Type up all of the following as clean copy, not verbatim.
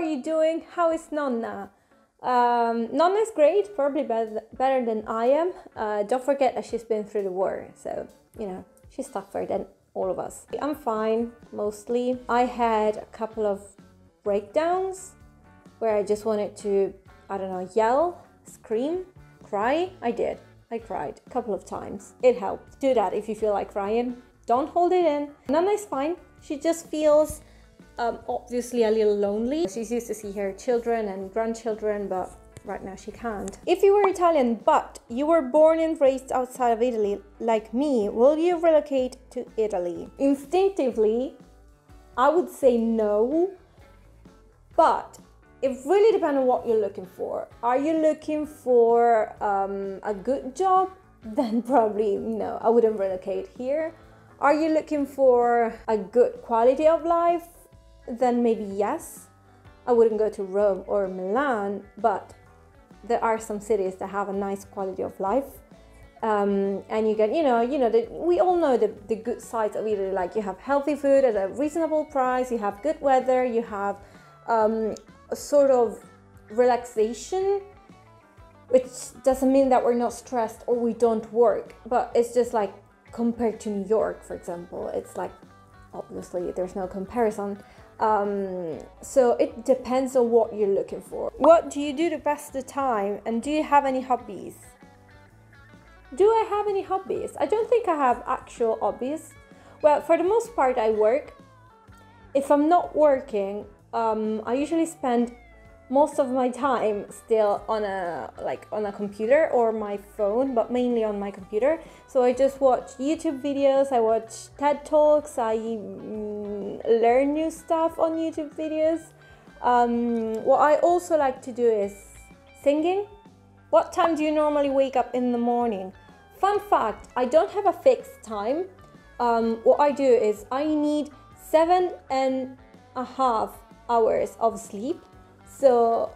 are you doing? How is Nonna? Nonna is great, probably better than I am. Don't forget that she's been through the war, so, you know, she's tougher than all of us. I'm fine, mostly. I had a couple of breakdowns where I just wanted to, I don't know, yell, scream, cry. I did. I cried a couple of times. It helped. Do that if you feel like crying. Don't hold it in. Nonna is fine. She just feels obviously a little lonely. She's used to see her children and grandchildren, but right now she can't. If you were Italian, but you were born and raised outside of Italy, like me, will you relocate to Italy? Instinctively, I would say no, but it really depends on what you're looking for. Are you looking for a good job? Then probably no, I wouldn't relocate here. Are you looking for a good quality of life? Then maybe yes. I wouldn't go to Rome or Milan, but there are some cities that have a nice quality of life. And you get, we all know the good sides of Italy. Like, you have healthy food at a reasonable price, you have good weather, you have a sort of relaxation, which doesn't mean that we're not stressed or we don't work, but it's just like, compared to New York, for example, it's like, obviously there's no comparison. So it depends on what you're looking for. What do you do to pass the time, and do you have any hobbies? Do I have any hobbies? I don't think I have actual hobbies. Well, for the most part I work. If I'm not working, I usually spend most of my time still on a computer or my phone, but mainly on my computer. So I just watch YouTube videos, I watch TED Talks, I learn new stuff on YouTube videos. What I also like to do is singing. What time do you normally wake up in the morning? Fun fact, I don't have a fixed time. What I do is I need 7.5 hours of sleep. So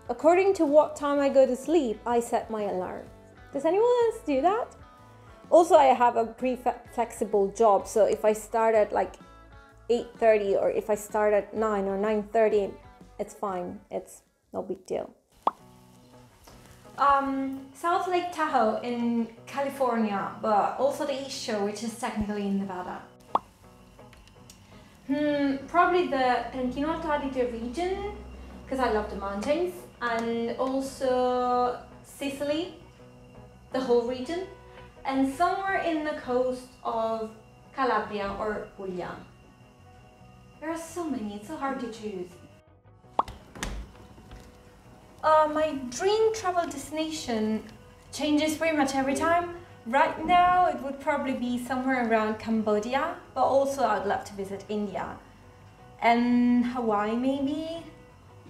according to what time I go to sleep, I set my alarm. Does anyone else do that? Also, I have a pretty flexible job, so if I start at like 8:30 or if I start at 9 or 9:30, it's fine. It's no big deal. South Lake Tahoe in California, but also the East Shore, which is technically in Nevada. Probably the Trentino Alto Adige region, because I love the mountains, and also Sicily, the whole region, and somewhere in the coast of Calabria or Puglia. There are so many, it's so hard to choose. My dream travel destination changes pretty much every time. Right now it would probably be somewhere around Cambodia, but also I'd love to visit India and Hawaii maybe,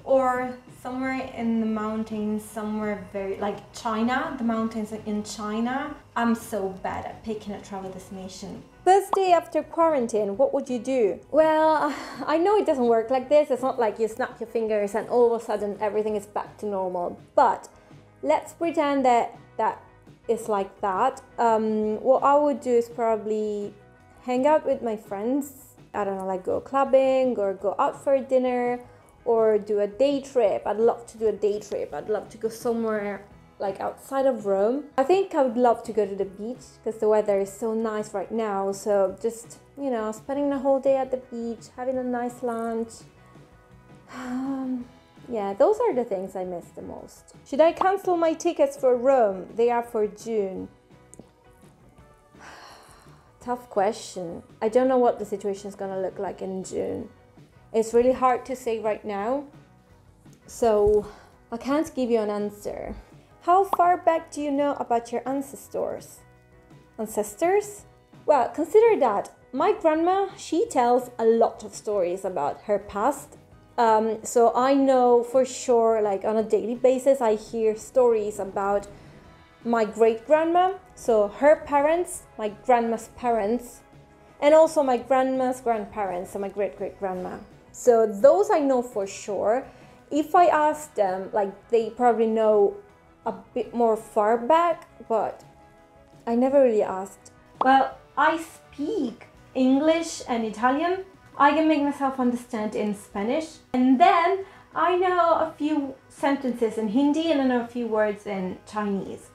or somewhere in the mountains, somewhere very like China, the mountains in China. I'm so bad at picking a travel destination. First day after quarantine, what would you do? Well, I know it doesn't work like this. It's not like you snap your fingers and all of a sudden everything is back to normal. But let's pretend that it's like that. What I would do is probably hang out with my friends. I don't know, like go clubbing or go out for dinner, or do a day trip. I'd love to do a day trip. I'd love to go somewhere like outside of Rome. I think I would love to go to the beach because the weather is so nice right now. So just, spending the whole day at the beach, having a nice lunch. Yeah, those are the things I miss the most. Should I cancel my tickets for Rome? They are for June. Tough question. I don't know what the situation is gonna look like in June. It's really hard to say right now, so I can't give you an answer. How far back do you know about your ancestors? Ancestors? Well, consider that my grandma, she tells a lot of stories about her past. So I know for sure, like on a daily basis, I hear stories about my great-grandma, so her parents, my grandma's parents, and also my grandma's grandparents, so my great-great-grandma. So those I know for sure. If I ask them, like, they probably know a bit more far back, but I never really asked. Well, I speak English and Italian. I can make myself understand in Spanish, and then I know a few sentences in Hindi and I know a few words in Chinese.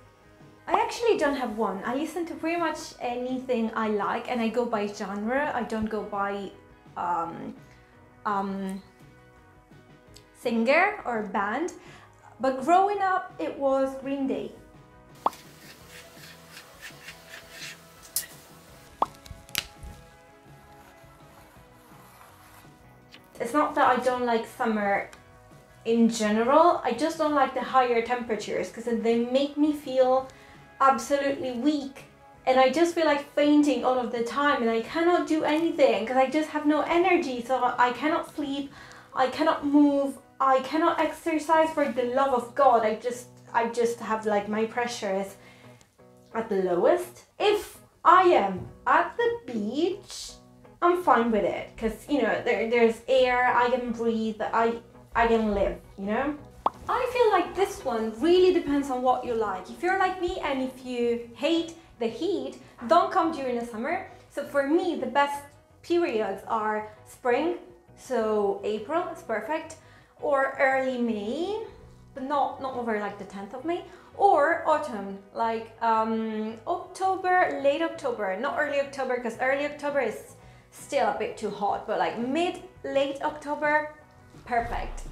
I actually don't have one. I listen to pretty much anything I like and I go by genre. I don't go by singer or band. But growing up, it was Green Day. It's not that I don't like summer in general, I just don't like the higher temperatures because they make me feel absolutely weak and I just feel like fainting all of the time and I cannot do anything because I just have no energy, so I cannot sleep, I cannot move, I cannot exercise for the love of God. I just have like my pressure is at the lowest. If I am at the beach, I'm fine with it because, you know, there's air, I can breathe, I can live, you know? I feel like this one really depends on what you like. If you're like me and if you hate the heat, don't come during the summer. So for me, the best periods are spring, so April is perfect, or early May, but not over like the 10th of May, or autumn, like October, late October, not early October, because early October is still a bit too hot, but like late October, perfect.